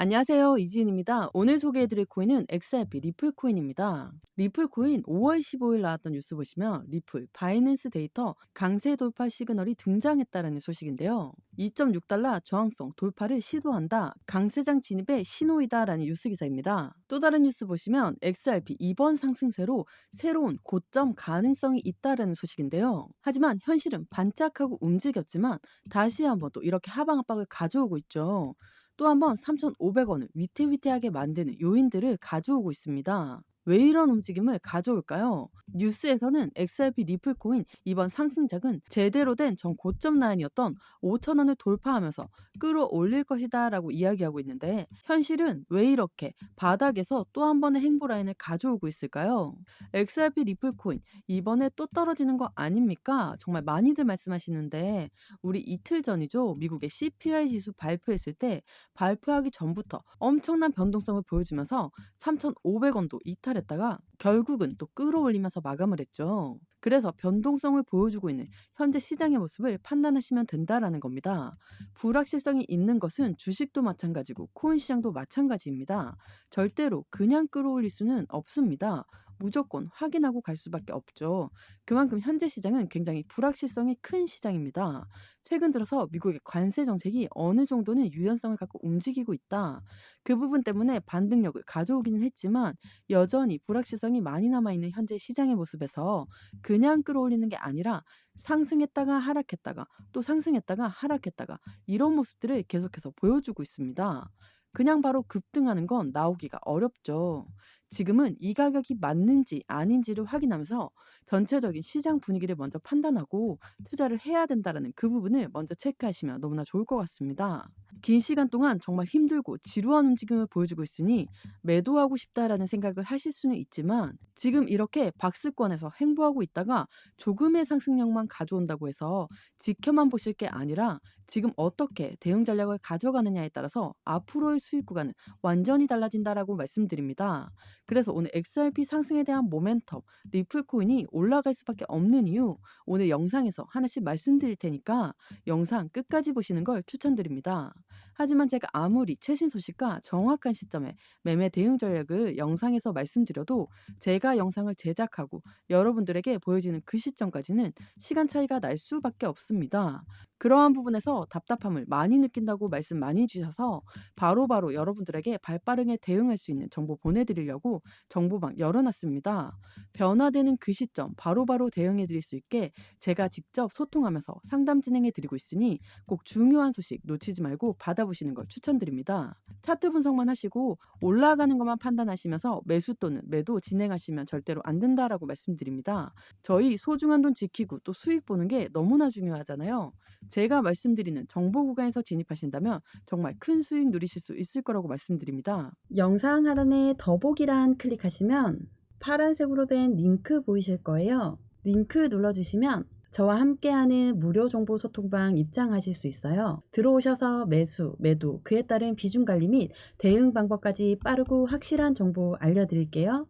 안녕하세요. 이지은입니다. 오늘 소개해드릴 코인은 XRP 리플 코인입니다. 리플 코인 5월 15일 나왔던 뉴스 보시면 리플 바이낸스 데이터 강세 돌파 시그널이 등장했다라는 소식인데요. 2.6달러 저항성 돌파를 시도한다. 강세장 진입의 신호이다라는 뉴스 기사입니다. 또 다른 뉴스 보시면 XRP 이번 상승세로 새로운 고점 가능성이 있다라는 소식인데요. 하지만 현실은 반짝하고 움직였지만 다시 한번 또 이렇게 하방 압박을 가져오고 있죠. 또 한 번 3,500원을 위태위태하게 만드는 요인들을 가져오고 있습니다. 왜 이런 움직임을 가져올까요? 뉴스에서는 XRP 리플 코인 이번 상승작은 제대로 된 전 고점 라인이었던 5,000원을 돌파하면서 끌어올릴 것이다 라고 이야기하고 있는데 현실은 왜 이렇게 바닥에서 또 한 번의 행보 라인을 가져오고 있을까요? XRP 리플 코인 이번에 또 떨어지는 거 아닙니까? 정말 많이들 말씀하시는데 우리 이틀 전이죠. 미국의 CPI 지수 발표했을 때 발표하기 전부터 엄청난 변동성을 보여주면서 3,500원도 이탈했다가 결국은 또 끌어올리면서 마감을 했죠. 그래서 변동성을 보여주고 있는 현재 시장의 모습을 판단하시면 된다라는 겁니다. 불확실성이 있는 것은 주식도 마찬가지고 코인 시장도 마찬가지입니다. 절대로 그냥 끌어올릴 수는 없습니다. 무조건 확인하고 갈 수밖에 없죠. 그만큼 현재 시장은 굉장히 불확실성이 큰 시장입니다. 최근 들어서 미국의 관세 정책이 어느 정도는 유연성을 갖고 움직이고 있다. 그 부분 때문에 반등력을 가져오기는 했지만 여전히 불확실성이 많이 남아있는 현재 시장의 모습에서 그냥 끌어올리는 게 아니라 상승했다가 하락했다가 또 상승했다가 하락했다가 이런 모습들을 계속해서 보여주고 있습니다. 그냥 바로 급등하는 건 나오기가 어렵죠. 지금은 이 가격이 맞는지 아닌지를 확인하면서 전체적인 시장 분위기를 먼저 판단하고 투자를 해야 된다라는 그 부분을 먼저 체크하시면 너무나 좋을 것 같습니다. 긴 시간 동안 정말 힘들고 지루한 움직임을 보여주고 있으니 매도하고 싶다라는 생각을 하실 수는 있지만 지금 이렇게 박스권에서 행보하고 있다가 조금의 상승력만 가져온다고 해서 지켜만 보실 게 아니라 지금 어떻게 대응 전략을 가져가느냐에 따라서 앞으로의 수익 구간은 완전히 달라진다라고 말씀드립니다. 그래서 오늘 XRP 상승에 대한 모멘텀, 리플 코인이 올라갈 수밖에 없는 이유 오늘 영상에서 하나씩 말씀드릴 테니까 영상 끝까지 보시는 걸 추천드립니다. 하지만 제가 아무리 최신 소식과 정확한 시점에 매매 대응 전략을 영상에서 말씀드려도 제가 영상을 제작하고 여러분들에게 보여지는 그 시점까지는 시간 차이가 날 수밖에 없습니다. 그러한 부분에서 답답함을 많이 느낀다고 말씀 많이 주셔서 바로바로 여러분들에게 발빠르게 대응할 수 있는 정보 보내드리려고 정보방 열어놨습니다. 변화되는 그 시점 바로바로 대응해 드릴 수 있게 제가 직접 소통하면서 상담 진행해 드리고 있으니 꼭 중요한 소식 놓치지 말고 받아보시는 걸 추천드립니다. 차트 분석만 하시고 올라가는 것만 판단하시면서 매수 또는 매도 진행하시면 절대로 안 된다라고 말씀드립니다. 저희 소중한 돈 지키고 또 수익 보는 게 너무나 중요하잖아요. 제가 말씀드리는 정보 구간에서 진입하신다면 정말 큰 수익 누리실 수 있을 거라고 말씀드립니다. 영상 하단에 더보기란 클릭하시면 파란색으로 된 링크 보이실 거예요. 링크 눌러주시면 저와 함께하는 무료 정보 소통방 입장하실 수 있어요. 들어오셔서 매수, 매도, 그에 따른 비중 관리 및 대응 방법까지 빠르고 확실한 정보 알려드릴게요.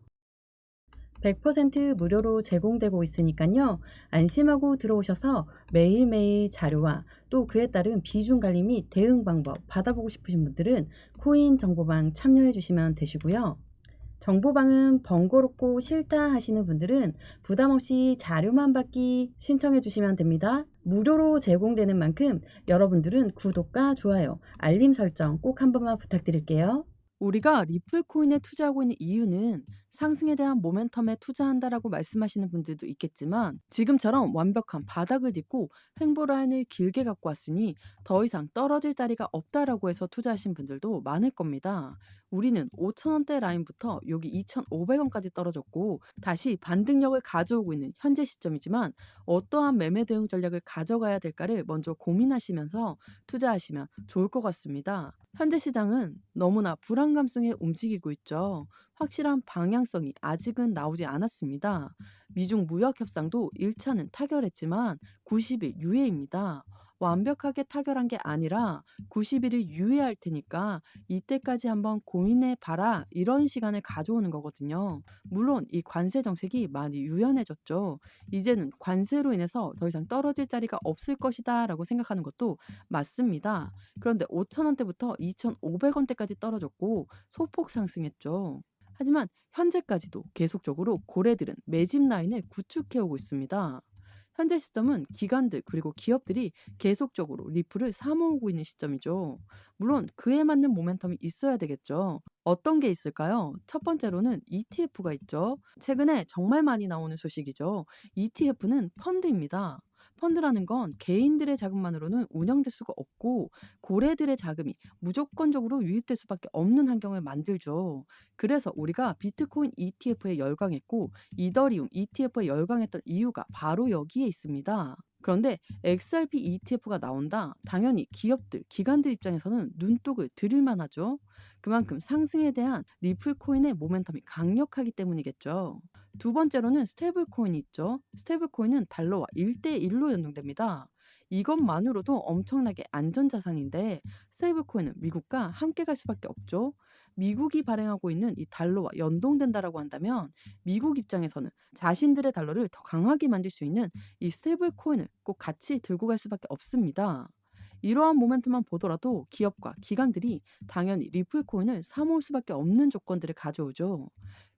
100% 무료로 제공되고 있으니까요. 안심하고 들어오셔서 매일매일 자료와 또 그에 따른 비중 관리 및 대응 방법 받아보고 싶으신 분들은 코인 정보방 참여해 주시면 되시고요. 정보방은 번거롭고 싫다 하시는 분들은 부담 없이 자료만 받기 신청해 주시면 됩니다. 무료로 제공되는 만큼 여러분들은 구독과 좋아요, 알림 설정 꼭 한 번만 부탁드릴게요. 우리가 리플 코인에 투자하고 있는 이유는 상승에 대한 모멘텀에 투자한다라고 말씀하시는 분들도 있겠지만 지금처럼 완벽한 바닥을 딛고 횡보 라인을 길게 갖고 왔으니 더 이상 떨어질 자리가 없다라고 해서 투자하신 분들도 많을 겁니다. 우리는 5,000원대 라인부터 여기 2,500원까지 떨어졌고 다시 반등력을 가져오고 있는 현재 시점이지만 어떠한 매매 대응 전략을 가져가야 될까를 먼저 고민하시면서 투자하시면 좋을 것 같습니다. 현재 시장은 너무나 불안감 속에 움직이고 있죠. 확실한 방향성이 아직은 나오지 않았습니다. 미중 무역 협상도 1차는 타결했지만 90일 유예입니다. 완벽하게 타결한 게 아니라 90일을 유예할 테니까 이때까지 한번 고민해 봐라. 이런 시간을 가져오는 거거든요. 물론 이 관세 정책이 많이 유연해졌죠. 이제는 관세로 인해서 더 이상 떨어질 자리가 없을 것이다라고 생각하는 것도 맞습니다. 그런데 5,000원대부터 2,500원대까지 떨어졌고 소폭 상승했죠. 하지만 현재까지도 계속적으로 고래들은 매집 라인을 구축해 오고 있습니다. 현재 시점은 기관들 그리고 기업들이 계속적으로 리플을 사모으고 있는 시점이죠. 물론 그에 맞는 모멘텀이 있어야 되겠죠. 어떤 게 있을까요? 첫 번째로는 ETF가 있죠. 최근에 정말 많이 나오는 소식이죠. ETF는 펀드입니다. 펀드라는 건 개인들의 자금만으로는 운영될 수가 없고 고래들의 자금이 무조건적으로 유입될 수밖에 없는 환경을 만들죠. 그래서 우리가 비트코인 ETF에 열광했고 이더리움 ETF에 열광했던 이유가 바로 여기에 있습니다. 그런데 XRP ETF가 나온다. 당연히 기업들, 기관들 입장에서는 눈독을 들일 만하죠. 그만큼 상승에 대한 리플 코인의 모멘텀이 강력하기 때문이겠죠. 두 번째로는 스테이블 코인이 있죠. 스테이블 코인은 달러와 1대1로 연동됩니다. 이것만으로도 엄청나게 안전자산인데 스테이블 코인은 미국과 함께 갈 수밖에 없죠. 미국이 발행하고 있는 이 달러와 연동된다라고 한다면 미국 입장에서는 자신들의 달러를 더 강하게 만들 수 있는 이 스테이블 코인을 꼭 같이 들고 갈 수밖에 없습니다. 이러한 모멘텀만 보더라도 기업과 기관들이 당연히 리플 코인을 사모을 수밖에 없는 조건들을 가져오죠.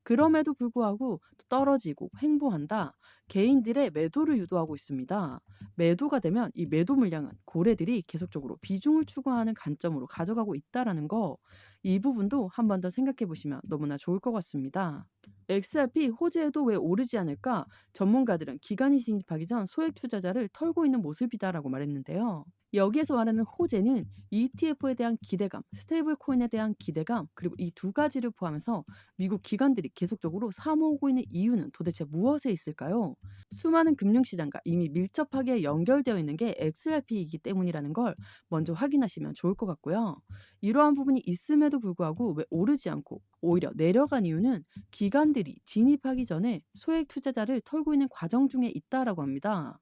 그럼에도 불구하고 또 떨어지고 횡보한다. 개인들의 매도를 유도하고 있습니다. 매도가 되면 이 매도 물량은 고래들이 계속적으로 비중을 추구하는 관점으로 가져가고 있다라는 거, 이 부분도 한 번 더 생각해 보시면 너무나 좋을 것 같습니다. XRP 호재에도 왜 오르지 않을까? 전문가들은 기관이 진입하기 전 소액 투자자를 털고 있는 모습이다라고 말했는데요. 여기에서 말하는 호재는 ETF에 대한 기대감, 스테이블 코인에 대한 기대감, 그리고 이 두 가지를 포함해서 미국 기관들이 계속적으로 사모으고 있는 이유는 도대체 무엇에 있을까요? 수많은 금융시장과 이미 밀접하게 연결되어 있는 게 XRP이기 때문이라는 걸 먼저 확인하시면 좋을 것 같고요. 이러한 부분이 있음에도 불구하고 왜 오르지 않고 오히려 내려간 이유는 기관들이 진입하기 전에 소액 투자자를 털고 있는 과정 중에 있다라고 합니다.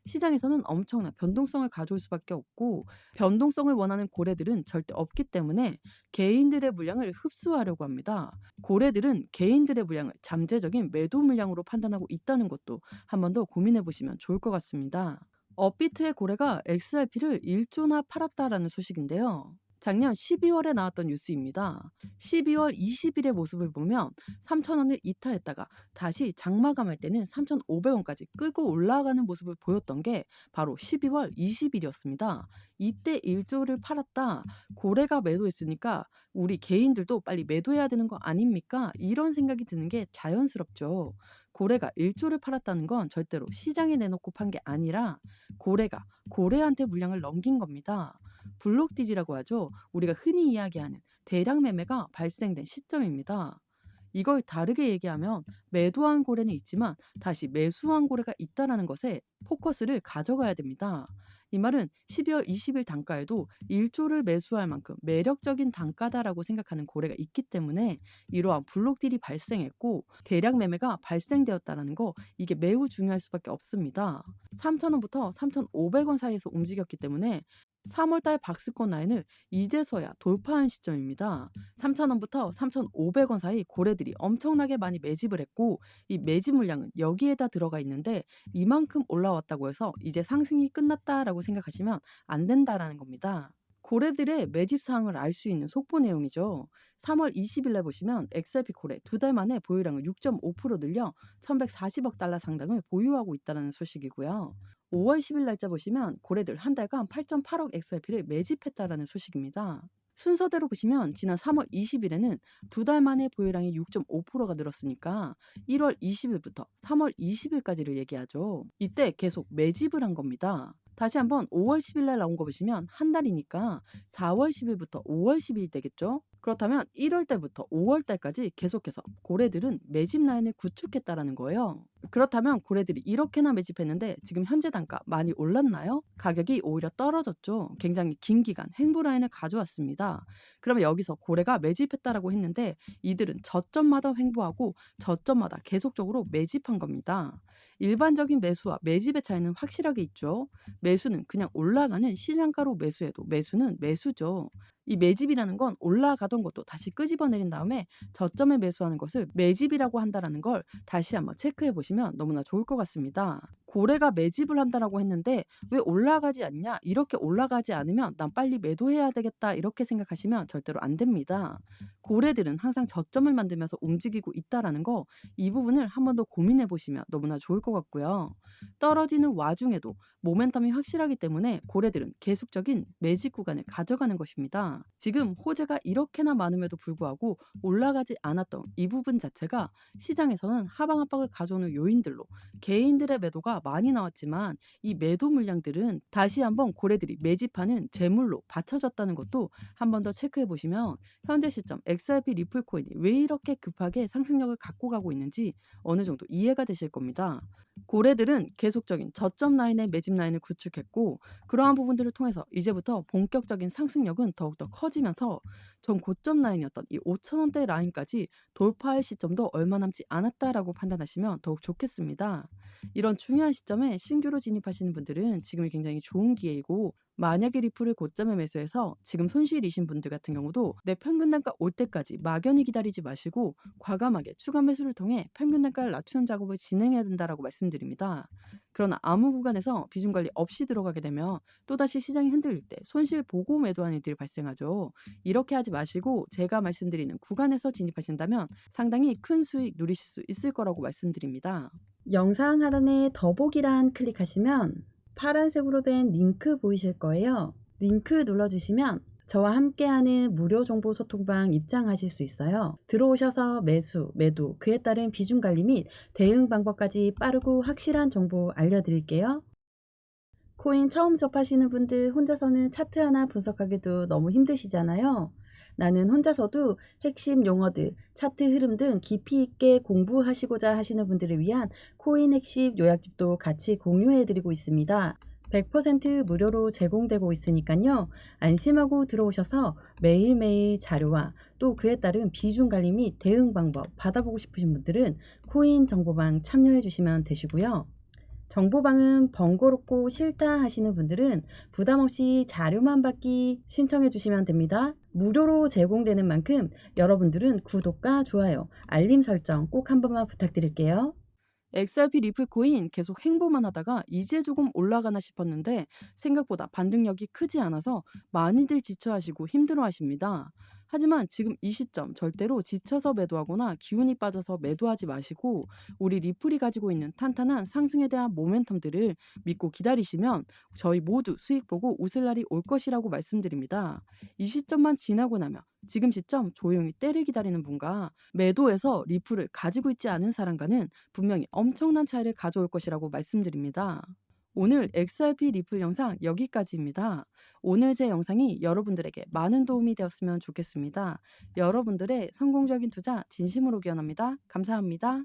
시장에서는 엄청난 변동성을 가져올 수밖에 없고 변동성을 원하는 고래들은 절대 없기 때문에 개인들의 물량을 흡수하려고 합니다. 고래들은 개인들의 물량을 잠재적인 매도 물량으로 판단하고 있다는 것도 한 번 더 고민해 보시면 좋을 것 같습니다. 업비트의 고래가 XRP를 1조나 팔았다라는 소식인데요. 작년 12월에 나왔던 뉴스입니다. 12월 20일의 모습을 보면 3,000원을 이탈했다가 다시 장마감할 때는 3,500원까지 끌고 올라가는 모습을 보였던 게 바로 12월 20일이었습니다. 이때 1조를 팔았다. 고래가 매도했으니까 우리 개인들도 빨리 매도해야 되는 거 아닙니까? 이런 생각이 드는 게 자연스럽죠. 고래가 1조를 팔았다는 건 절대로 시장에 내놓고 판 게 아니라 고래가 고래한테 물량을 넘긴 겁니다. 블록딜이라고 하죠. 우리가 흔히 이야기하는 대량 매매가 발생된 시점입니다. 이걸 다르게 얘기하면 매도한 고래는 있지만 다시 매수한 고래가 있다라는 것에 포커스를 가져가야 됩니다. 이 말은 12월 20일 단가에도 1조를 매수할 만큼 매력적인 단가다라고 생각하는 고래가 있기 때문에 이러한 블록딜이 발생했고 대량 매매가 발생되었다라는 거, 이게 매우 중요할 수밖에 없습니다. 3,000원부터 3,500원 사이에서 움직였기 때문에 3월달 박스권 라인을 이제서야 돌파한 시점입니다. 3,000원부터 3,500원 사이 고래들이 엄청나게 많이 매집을 했고 이 매집 물량은 여기에다 들어가 있는데 이만큼 올라왔다고 해서 이제 상승이 끝났다라고 생각하시면 안 된다라는 겁니다. 고래들의 매집 사항을 알 수 있는 속보 내용이죠. 3월 20일에 보시면 XRP 고래 두 달 만에 보유량을 6.5% 늘려 1,140억 달러 상당을 보유하고 있다는 소식이고요. 5월 10일 날짜 보시면 고래들 한 달간 8.8억 XRP를 매집했다라는 소식입니다. 순서대로 보시면 지난 3월 20일에는 두 달 만에 보유량이 6.5%가 늘었으니까 1월 20일부터 3월 20일까지를 얘기하죠. 이때 계속 매집을 한 겁니다. 다시 한번 5월 10일 날 나온 거 보시면 한 달이니까 4월 10일부터 5월 10일 되겠죠? 그렇다면 1월 달부터 5월 달까지 계속해서 고래들은 매집 라인을 구축했다라는 거예요. 그렇다면 고래들이 이렇게나 매집했는데 지금 현재 단가 많이 올랐나요? 가격이 오히려 떨어졌죠. 굉장히 긴 기간 행보 라인을 가져왔습니다. 그러면 여기서 고래가 매집했다라고 했는데 이들은 저점마다 횡보하고 저점마다 계속적으로 매집한 겁니다. 일반적인 매수와 매집의 차이는 확실하게 있죠. 매수는 그냥 올라가는 시장가로 매수해도 매수는 매수죠. 이 매집이라는 건 올라가던 것도 다시 끄집어내린 다음에 저점에 매수하는 것을 매집이라고 한다라는 걸 다시 한번 체크해 보시면 너무나 좋을 것 같습니다. 고래가 매집을 한다라고 했는데 왜 올라가지 않냐? 이렇게 올라가지 않으면 난 빨리 매도해야 되겠다. 이렇게 생각하시면 절대로 안 됩니다. 고래들은 항상 저점을 만들면서 움직이고 있다라는 거 이 부분을 한 번 더 고민해 보시면 너무나 좋을 것 같고요. 떨어지는 와중에도 모멘텀이 확실하기 때문에 고래들은 계속적인 매집 구간을 가져가는 것입니다. 지금 호재가 이렇게나 많음에도 불구하고 올라가지 않았던 이 부분 자체가 시장에서는 하방 압박을 가져오는 요인들로 개인들의 매도가 많이 나왔지만 이 매도 물량들은 다시 한번 고래들이 매집하는 재물로 받쳐졌다는 것도 한 번 더 체크해 보시면 현재 시점 XRP 리플 코인이 왜 이렇게 급하게 상승력을 갖고 가고 있는지 어느 정도 이해가 되실 겁니다. 고래들은 계속적인 저점 라인의 매집 라인을 구축했고 그러한 부분들을 통해서 이제부터 본격적인 상승력은 더욱더 커지면서 전 고점 라인이었던 이 5,000원대 라인까지 돌파할 시점도 얼마 남지 않았다라고 판단하시면 더욱 좋겠습니다. 이런 중요한 시점에 신규로 진입하시는 분들은 지금이 굉장히 좋은 기회이고 만약에 리플을 고점에 매수해서 지금 손실이신 분들 같은 경우도 내 평균 단가 올 때까지 막연히 기다리지 마시고 과감하게 추가 매수를 통해 평균 단가를 낮추는 작업을 진행해야 된다라고 말씀드립니다. 그러나 아무 구간에서 비중 관리 없이 들어가게 되면 또다시 시장이 흔들릴 때 손실 보고 매도하는 일들이 발생하죠. 이렇게 하지 마시고 제가 말씀드리는 구간에서 진입하신다면 상당히 큰 수익 누리실 수 있을 거라고 말씀드립니다. 영상 하단에 더보기란 클릭하시면 파란색으로 된 링크 보이실 거예요. 링크 눌러주시면 저와 함께하는 무료 정보 소통방 입장하실 수 있어요. 들어오셔서 매수, 매도, 그에 따른 비중 관리 및 대응 방법까지 빠르고 확실한 정보 알려드릴게요. 코인 처음 접하시는 분들 혼자서는 차트 하나 분석하기도 너무 힘드시잖아요. 나는 혼자서도 핵심 용어들, 차트 흐름 등 깊이 있게 공부하시고자 하시는 분들을 위한 코인 핵심 요약집도 같이 공유해드리고 있습니다. 100% 무료로 제공되고 있으니까요. 안심하고 들어오셔서 매일매일 자료와 또 그에 따른 비중 관리 및 대응 방법 받아보고 싶으신 분들은 코인 정보방 참여해 주시면 되시고요. 정보방은 번거롭고 싫다 하시는 분들은 부담없이 자료만 받기 신청해 주시면 됩니다. 무료로 제공되는 만큼 여러분들은 구독과 좋아요, 알림 설정 꼭 한 번만 부탁드릴게요. XRP 리플 코인 계속 행보만 하다가 이제 조금 올라가나 싶었는데 생각보다 반등력이 크지 않아서 많이들 지쳐하시고 힘들어하십니다. 하지만 지금 이 시점 절대로 지쳐서 매도하거나 기운이 빠져서 매도하지 마시고 우리 리플이 가지고 있는 탄탄한 상승에 대한 모멘텀들을 믿고 기다리시면 저희 모두 수익 보고 웃을 날이 올 것이라고 말씀드립니다. 이 시점만 지나고 나면 지금 시점 조용히 때를 기다리는 분과 매도해서 리플을 가지고 있지 않은 사람과는 분명히 엄청난 차이를 가져올 것이라고 말씀드립니다. 오늘 XRP 리플 영상 여기까지입니다. 오늘 제 영상이 여러분들에게 많은 도움이 되었으면 좋겠습니다. 여러분들의 성공적인 투자 진심으로 기원합니다. 감사합니다.